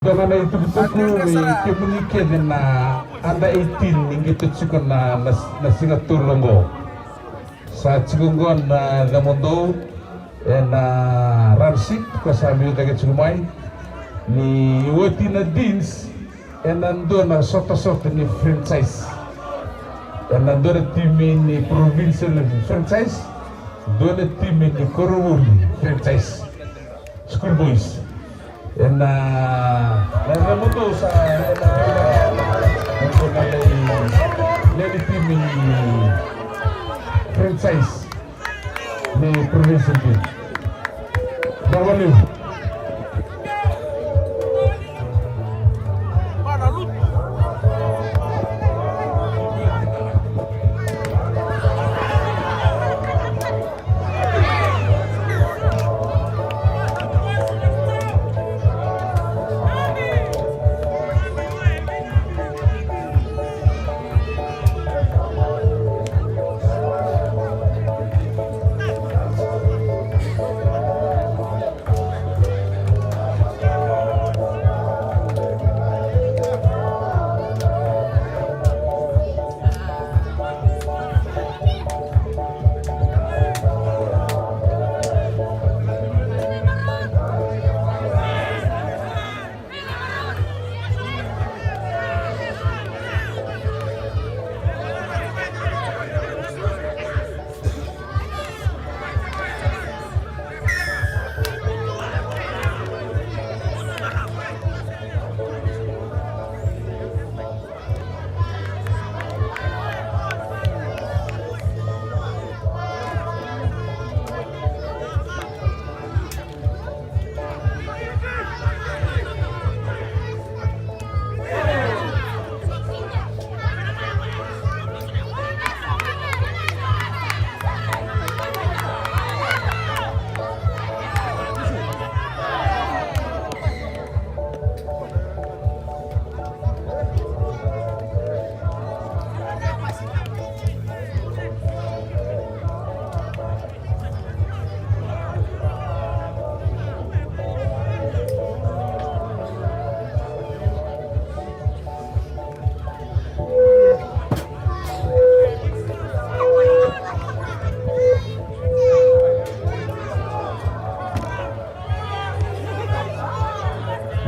Dengan itu komunikasi na ada 18 ingit tukar na nasinga tulungo sa cigungon na lamondo na ransik ko sa miyo dagat sumay ni wati na dins nando na soto ni franchise nando na timi ni provincial franchise do na timi ni Korowul franchise school boys na nagamuto sa team ni franchise ni provincial team. Bawaliw.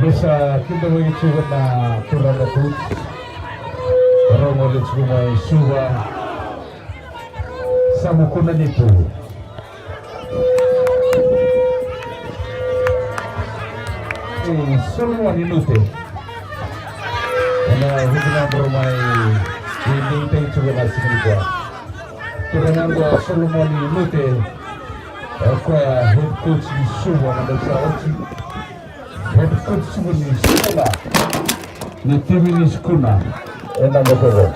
Bisa kita begitu na turun atut orang oleh semua suwa samukunan itu semua minute karena hubungan bermain ini kita coba ngasih juga turunan gua semua minute aku head coach di suwa ada sahaja head coach ni sekolah ni tim ni sekolah enak betul.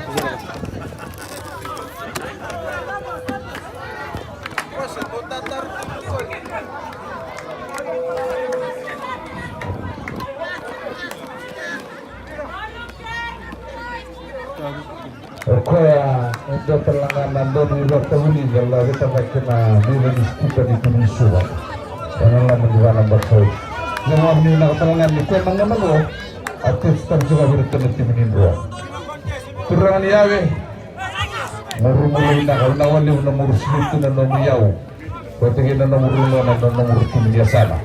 Kaya untuk perlangganan dari waktu ini kalau kita kena bila kita di Tunisia karena lama juga nampak saya. Yang kami nak perlangganan ni kau mana mana atau tetap juga bertemu tim ini dua. Turangan yawe, merumuri nak kalau nawan ni nomor 10 dan nomor yau, kau tinggi nomor 5 dan nomor tim dia sana.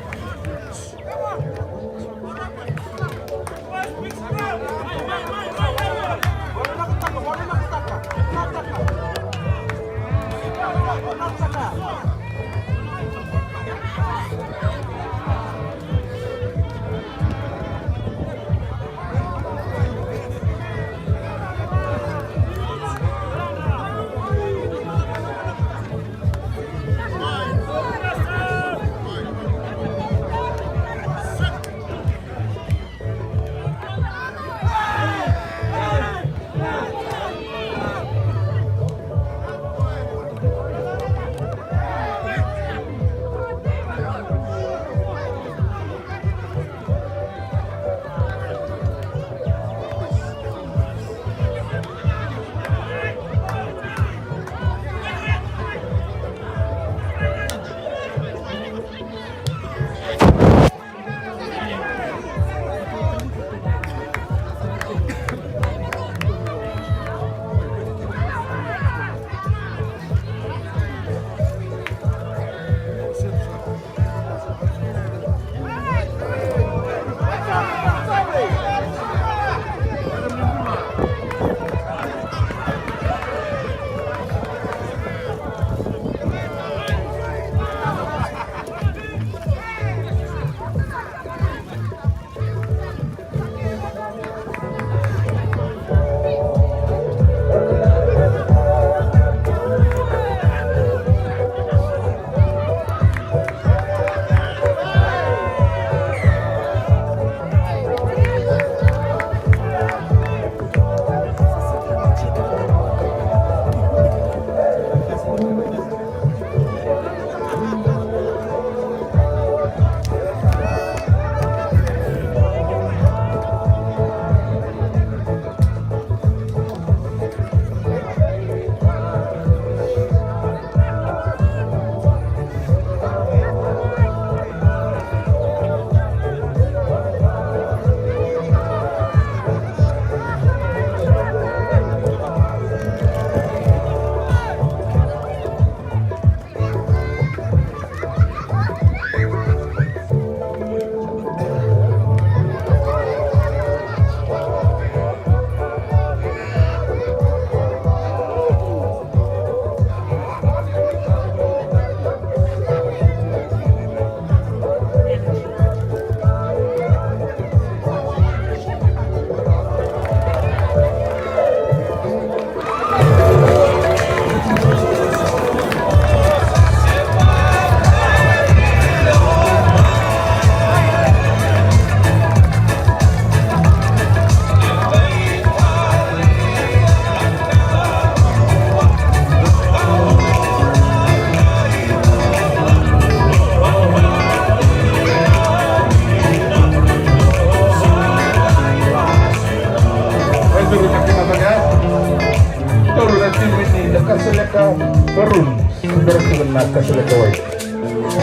kasih kawai.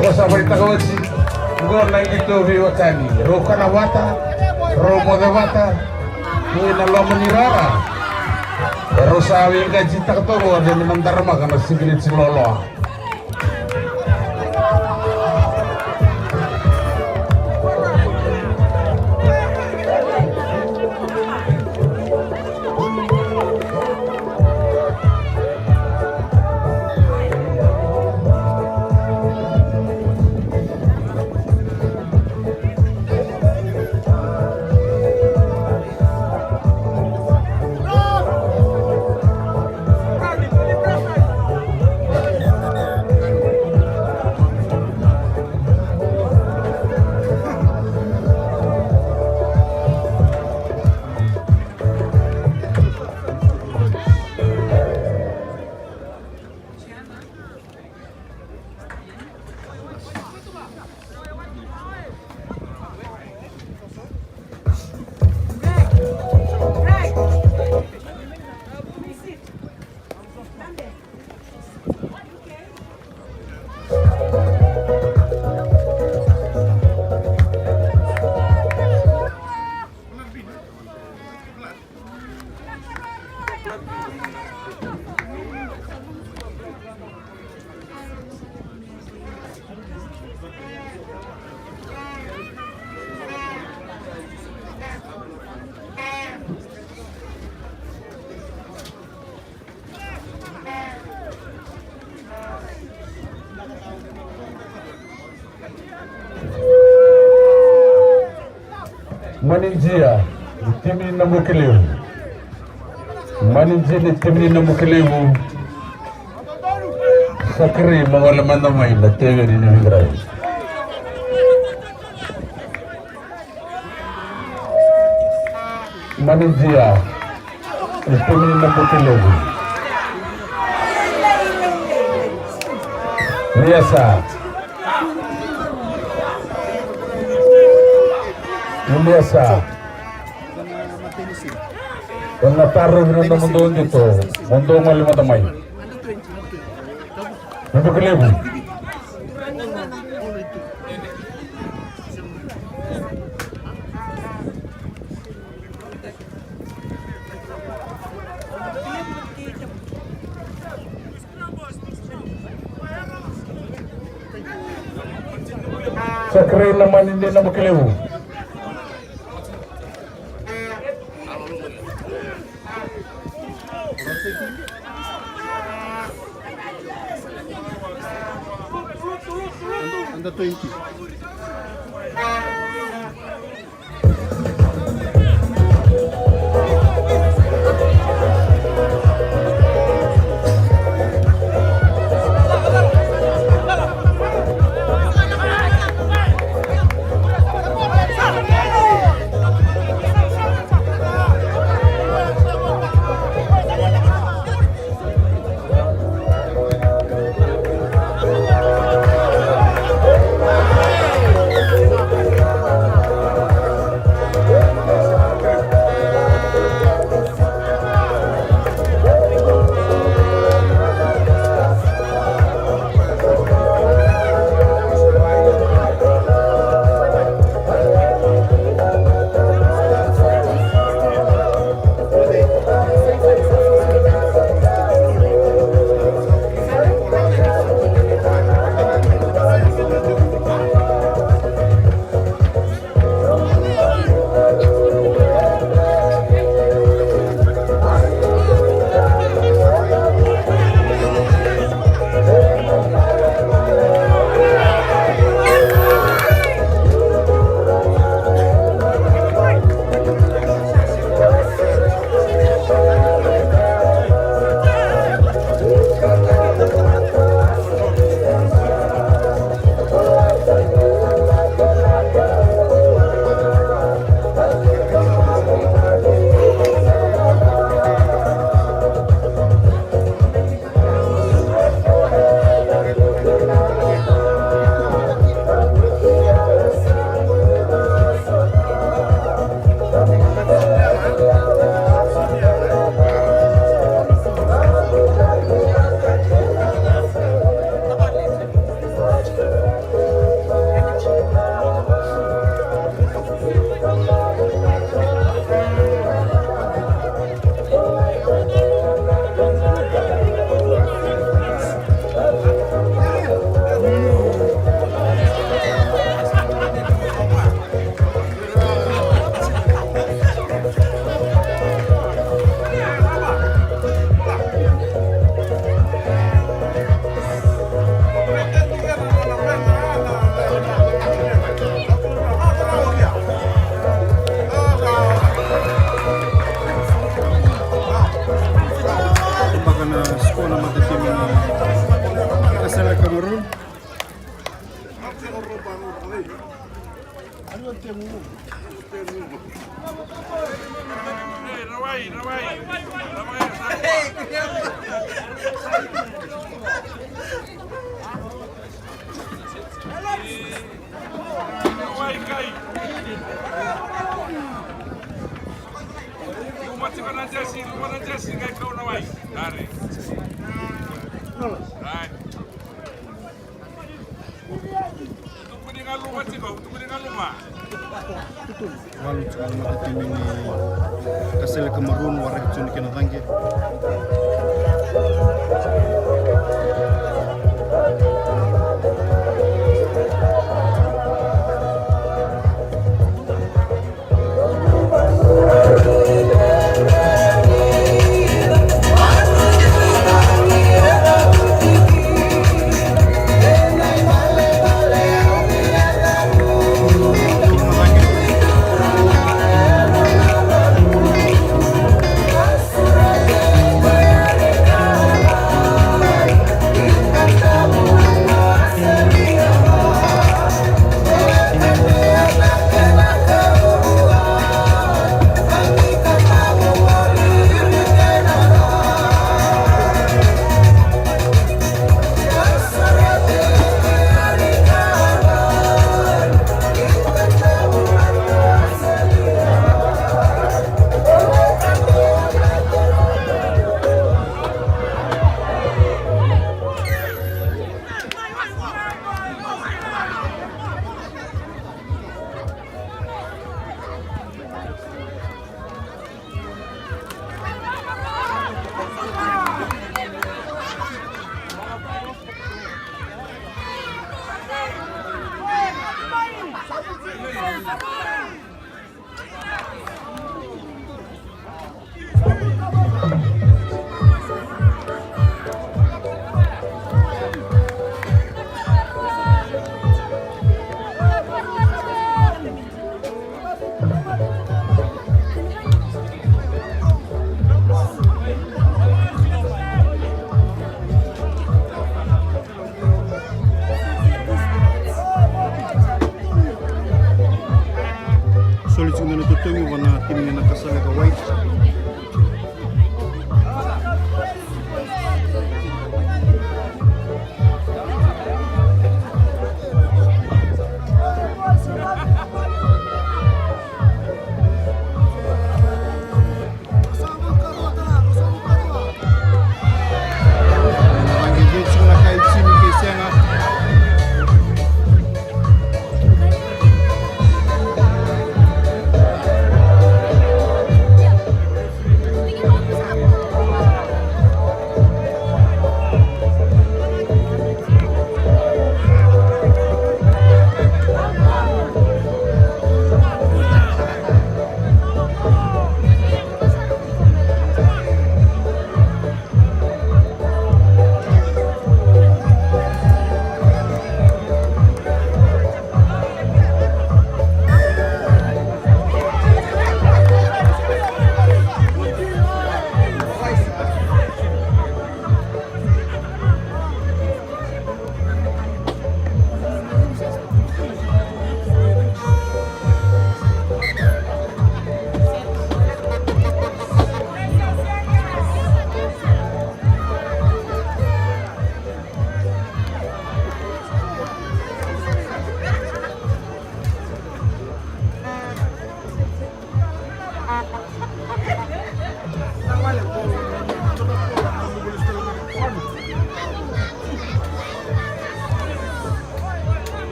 Ro sabari takawai si gor na gitu viwatani. Ro kanawata, ro modawata, ni nalomanirara. Ro sawi gaji taktogo ada minantarma kana sigilit silolo. Maninjia timini na mukelewu maninjia timini na mukelewu sakri mawala manamai na tewe ni nigrai maninjia timini na mukelewu biasa biasa karena taruh di dalam mundo itu mundo malu damai untuk kelebu sakre naman hindi na makelebu Under 20. Walau cakap mata tim ini kasih kemarun warak cun kena tangki.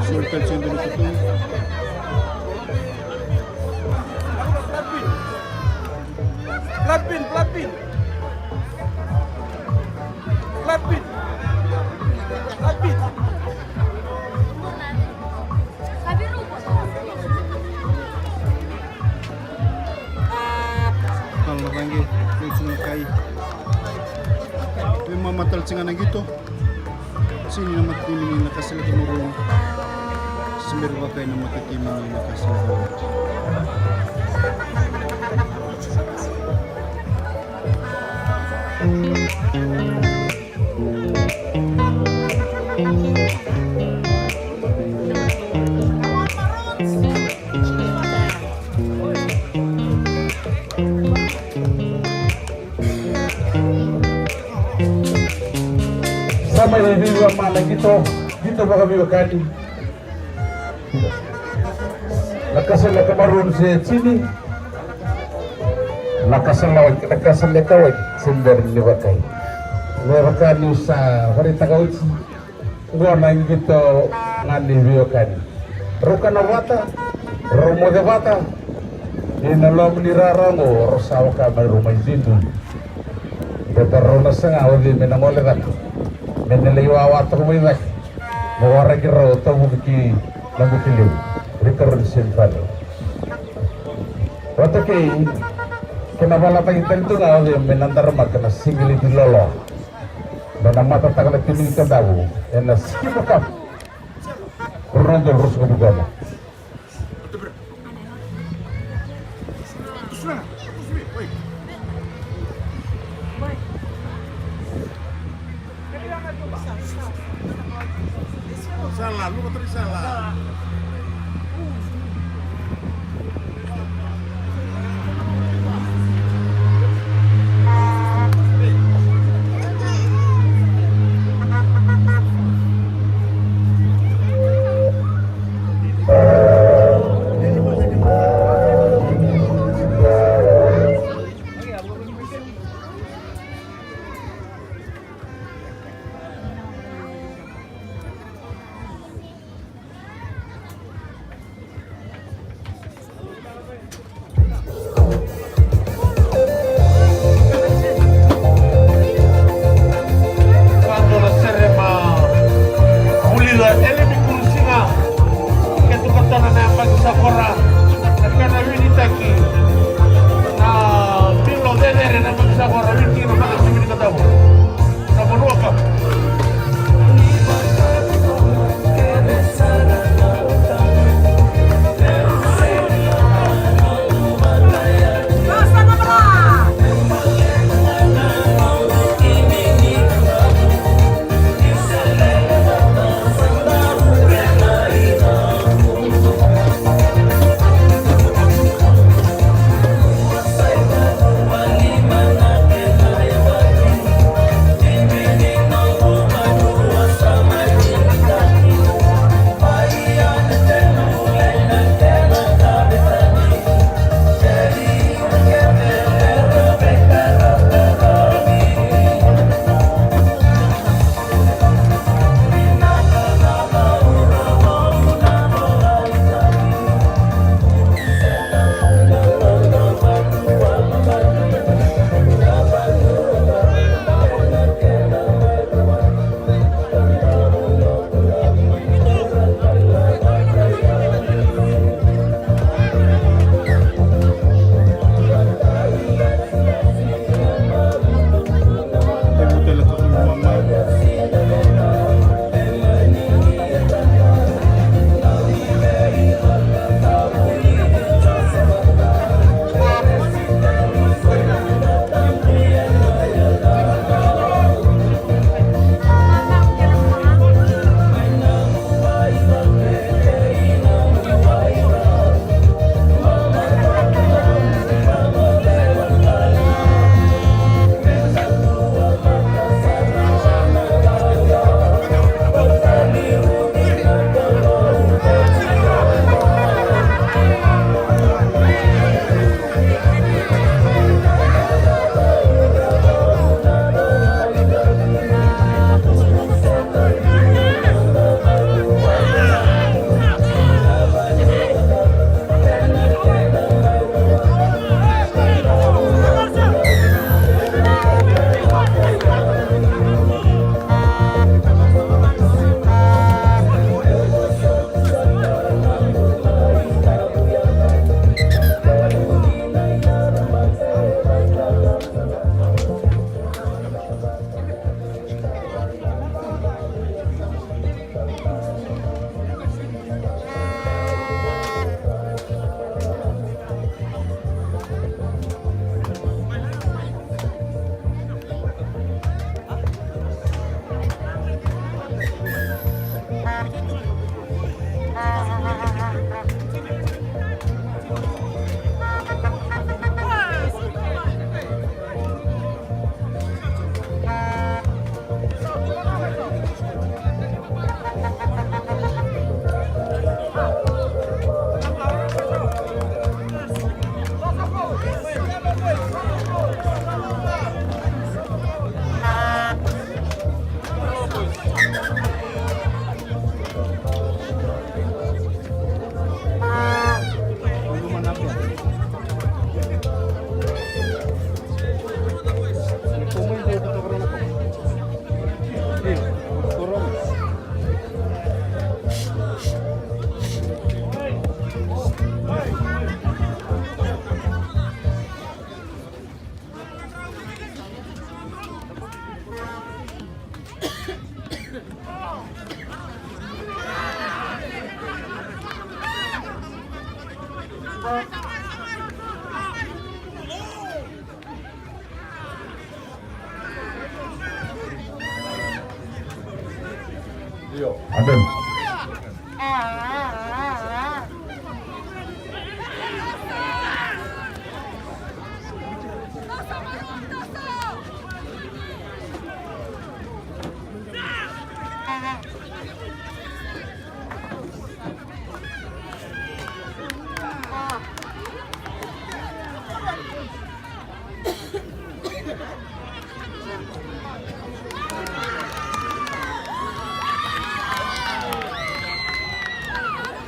Sultan dulu itu. Platpin. Kalau lagi sungai kai. Tapi mama talcingan gitu. Sini nama tim ini nakasih lagi murung. Semir bagai nama tim ini nakasih lagi. Riwa mana gitu baka biwa kani. Nakasala kamarun sa sini. Nakasala kawai sender ni bakay. Mereka ni sa harita kawai gua nang gitu ngani biwa kani. Rukana wata, romo de wata. Inalom ni rarango rosawa ka may rumay dito. Pero na sa nga wali menangole rak. Meneliwa wata ko may rak. Mawara ki raw to mukiki nangukiliw. Recurrent symphony. Wata kay kinabala pa yung ito nga wali menandarma ka na singili di lolo. Na matatag na tinig ka daw. E na skip up. Rondo rus ko bugama. Salah, lu tadi salah. Aden.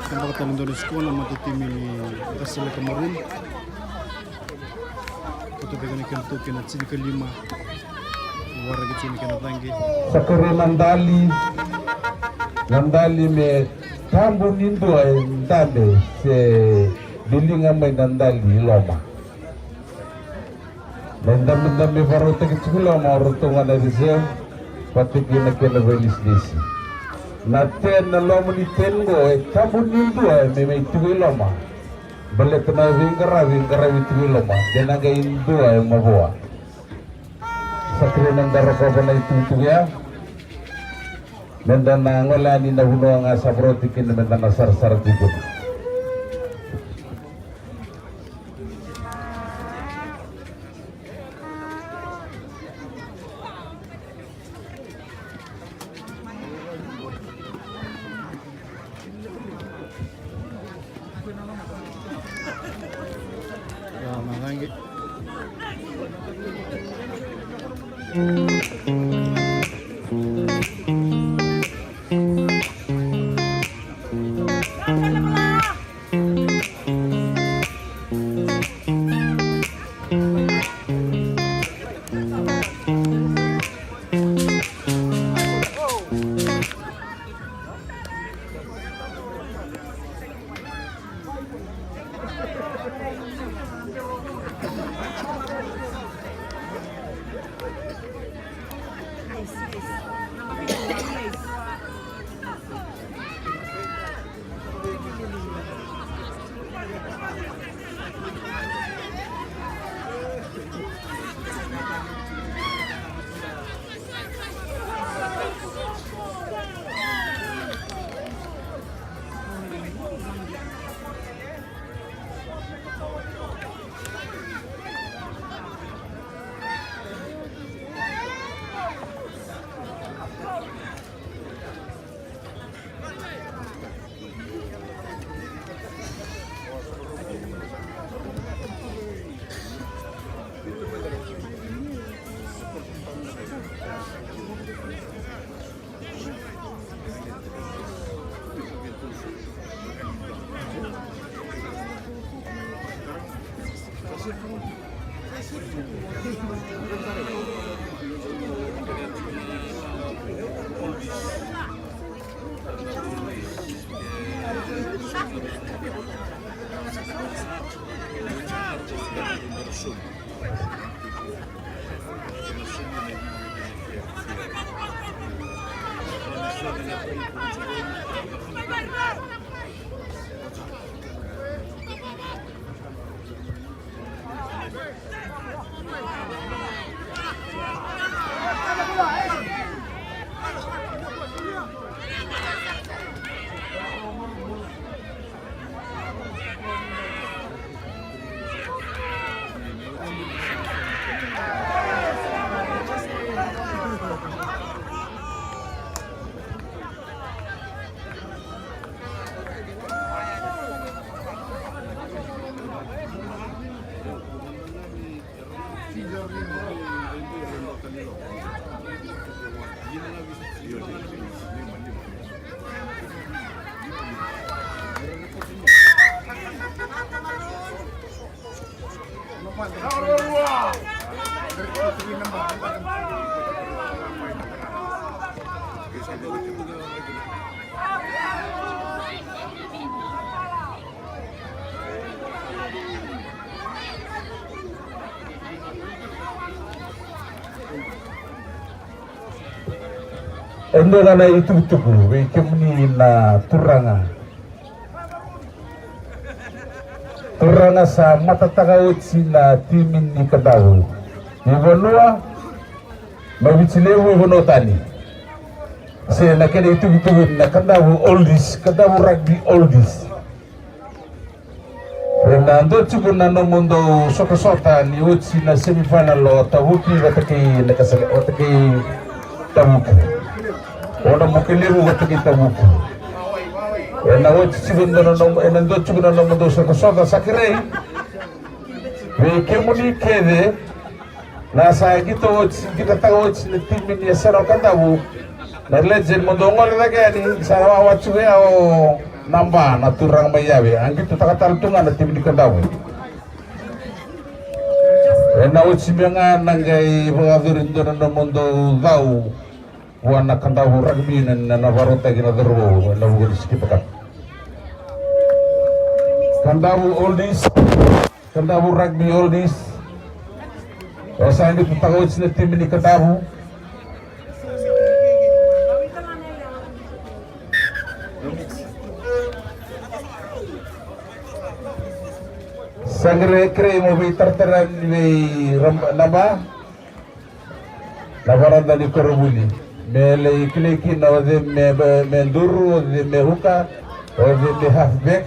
Ang pagkatalang doon ko na matitimi ni Kasila Cameroon. Kutubigan ni Kantukin at sini kelima. Waragit sini Kanatanggi. Sakura Nandali me tambu nindo ay ndale se bilinga may Nandali loma. Nandami baru tekicula mo rutungan na rizem pati kinakilabelis desi. Naten na lomo ni tengo ay tambu nindo ay may tuwi loma. Balik na wingara wituwi loma. Denaga indo ay mabuwa. Sakura Nandara ko ba na itutuwi ya? Menda na ngolani na huno nga sabroti kin menda na sar-sar dikit. Matanggi. Endo na itu we kemni na turanga. turanga sa matatagaut sina timin ni Kadawu Iwanua mabichilewu Iwanotani se na kene itu na Kadawu oldies Kadawu rugby oldies na ndo chuku na no mundo sota ni utsi na semifinal lo tabuki wataki nakasale wataki tabuki ona mukiliru wataki tabuki na utsi chuku na no ndo chuku na no mundo sota sakirei we kemuni kede na sa gito utsi kita tahu utsi na timi ni sero Kadawu na legend mundo ngol lagi sa wachu ya o namba na turang mayawe ang gitu takataltungan na tim di Kadawu na utsimanga nangai bagadurin doon na mundo daw wana Kadawu rugby na navarota gina darwo na bugod sikipakat Kadawu oldies Kadawu rugby oldies sa hindi tutagawid sila tim di Kadawu Sangre kre mo bi tartaran ni namba navaranda ni korobuli mele kleki na de me nduru de me huka o de me halfback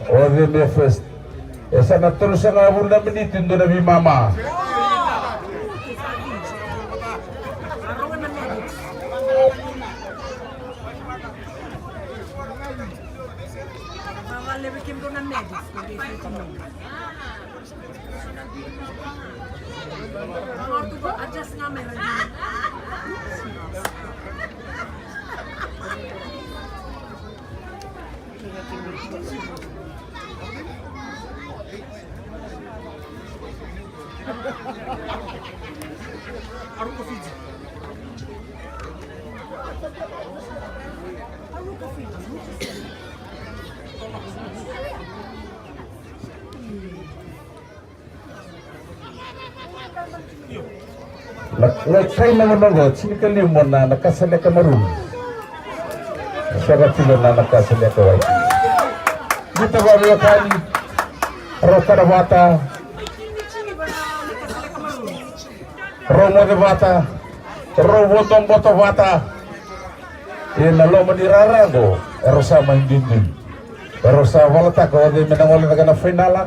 o de me first esa na terus na bunda menit ndo na bi mama Kay naman sinikali mo na nakasali ka marun siya sila na nakasali ka white dito ba mga kani roka na bata romo de bata robotong boto bata inalo manirarago erosa mandindin erosa walata ko de menangol na kana finala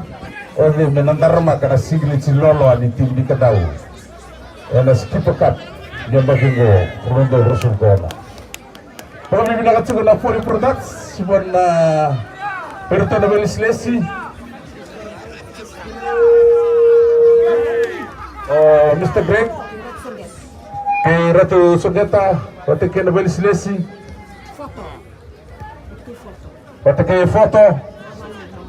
o de menandarma kana siglit si lolo ani tim di Kadawu ena skipakat yang bagingo rondo rusul kona kalau bibina katsugo na Fori Products sibon na perto na Belislesi Mr. Greg kay Ratu Sugeta pati kay na Belislesi pati kay foto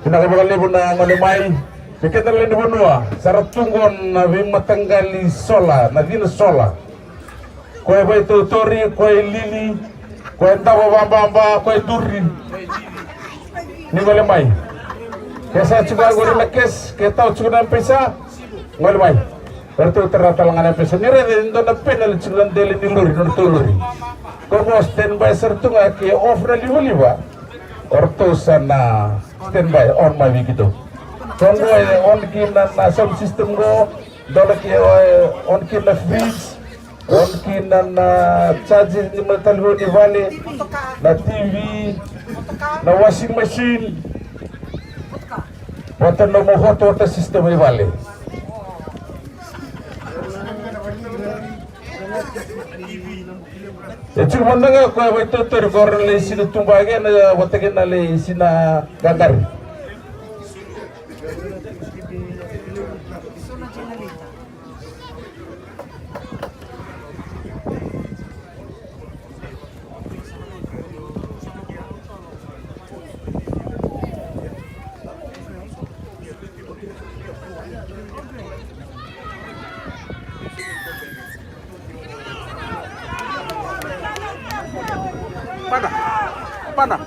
pinakabagalibon na Malimay Pikir terlalu dibunuh, syarat tunggon nabi matanggali sola, nadina sola. Kue bayi tutori, kue lili, kue tawa bamba, kue duri. Ni boleh mai. Kesa juga gori lekes, kita juga pesa, boleh mai. Berarti terata langan pesa. Ni rede indo na penal juga deli ni luri, non tuluri. Kau standby sertunga ke off rally boleh ba? Orto sana standby on mai gitu. Kongo on kin na sound system go dole ki on kin na fridge on kin na charging ni telefon ni vale na TV na washing machine wata no mo hot water system ni vale itu mana nga ko ito tergor le sinu tumbage na wata kin na le sina gagar Mana?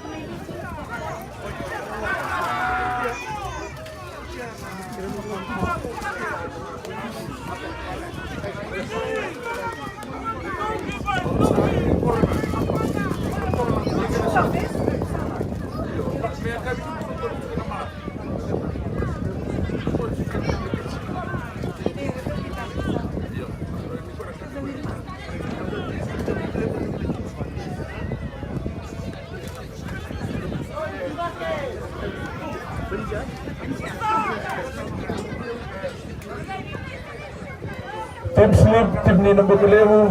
Tim slip tim ni nombor kelemu,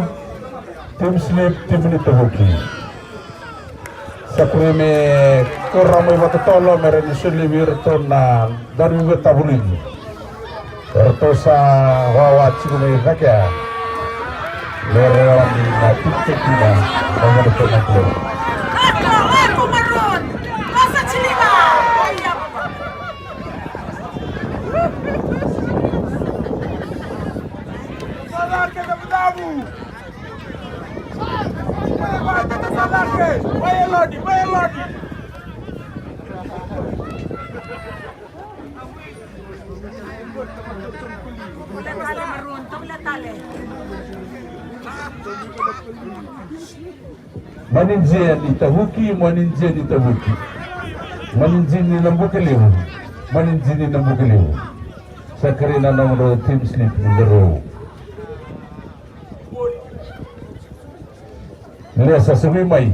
tim slip tim ni terbuki. Sakrime kurang membuat tolo mereka disulibir tona dari betabulin. Tertosa wawa cikume rakyat. Lerawan di titik kita dengan depan keluar. Aku marun, masa cilima. Salar kita bertamu. Kita salar ke, bayar lagi. Marun, tale. Maninjia ditabuki, maninjia ditabuki. Maninjia ni nambukeliu, maninjia ni nambukeliu. Sakarina nomor tim slip numero. Lihat sesumi mai.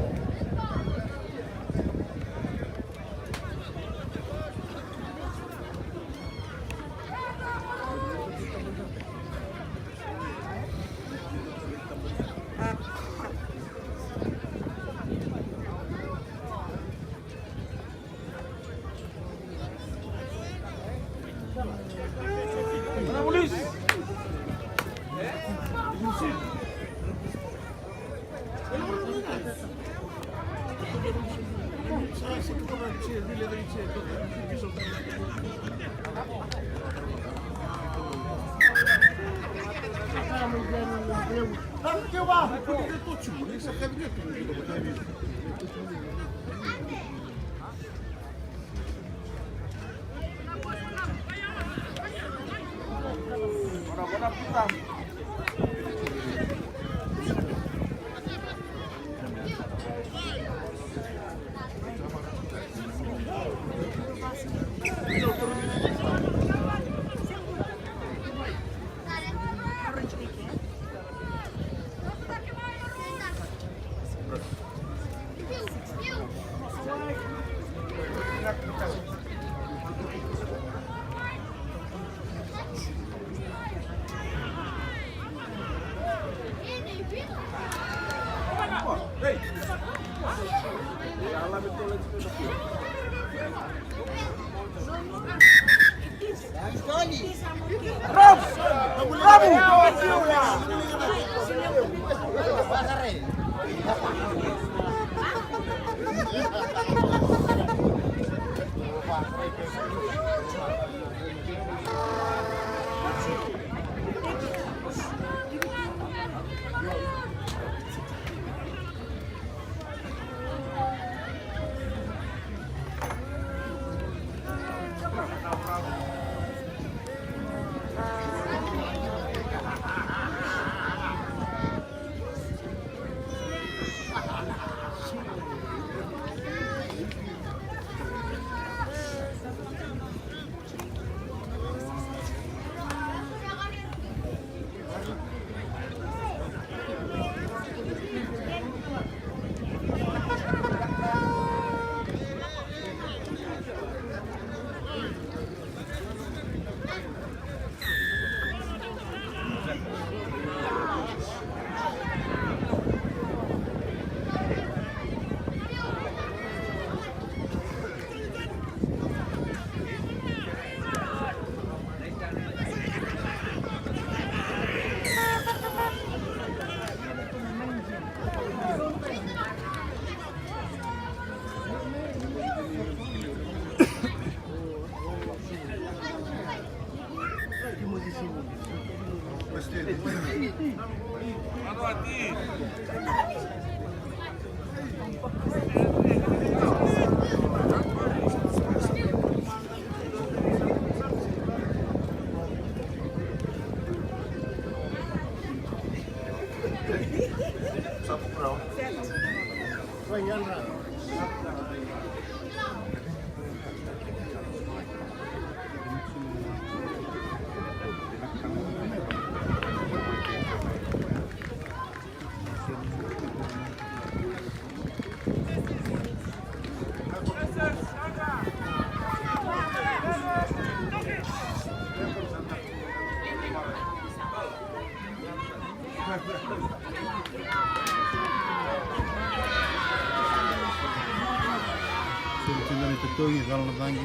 Tongi kalau natangi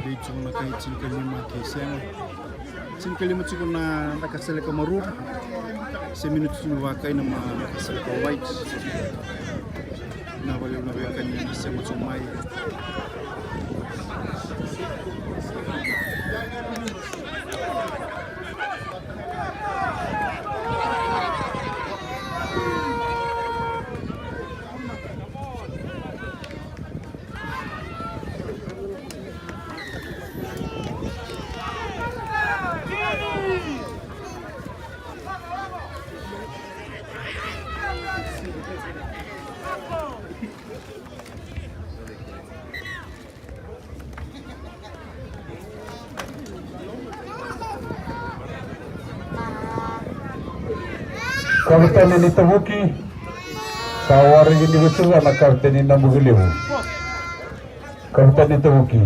di cuma kai cin kelima kiseng cin kelima cuma na nakasel ka marur seminut cuma wakai nama nakasel ka white na baliw na wakan niya sa matsumay Kapitan ini tebuki sawar ini betul anak kapitan ini namugiliw. Kapitan ini tebuki.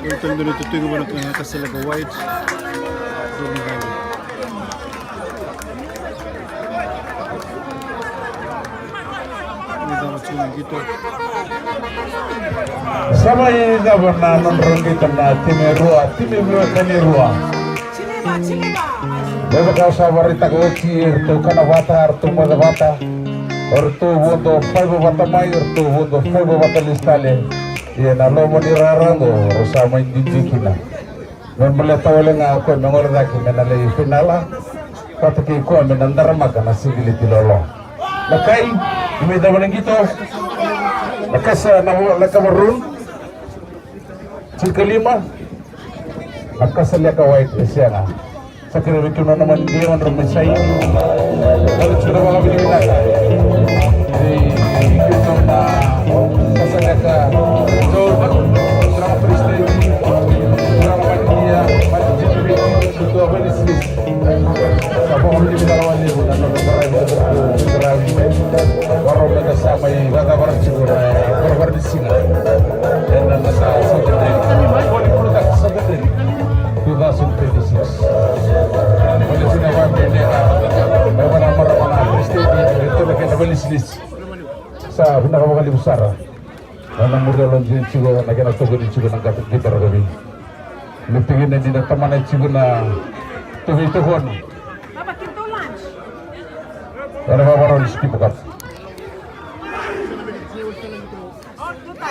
Ito yung ganito tuyo ba nakasel ka white dumi gani ini dapat cuma gitu Sama ini dapat nonton kita na timnya rua. Chiliba. Deve kau sabar ita ko chir to kana bata to mada bata or to wondo five bata mai or to wondo five bata listale. Iya nalo mo ni rarango sama indijikina. Memele tawle nga ako mengor daki menale finala. Pataki ko menandara maka nasigili tilolo. Nakai imi dawan gitu. Nakasa nawo lakamarun. Cikelima. Nakasa leka white esiana. Sakira bikin naman dia on rumesai. Kalau sudah mga binibina. Kita na kasalaka so drama prestige drama panitia panitia itu apa di sini siapa orang di dalam ini bukan orang mereka sama yang kata orang cibura orang di sini dan nama saya sebenarnya boleh produk sebenarnya 2026 boleh sini apa bendera nama prestige itu lagi double list sa pinakamakali besar na murya lang din chigo na ginatugo din chigo ng kapit kita ragabi liptingin na din na taman na chigo na tuhituhon Papa, kinto lunch. ano ba parang iskipukat Oh, tuta,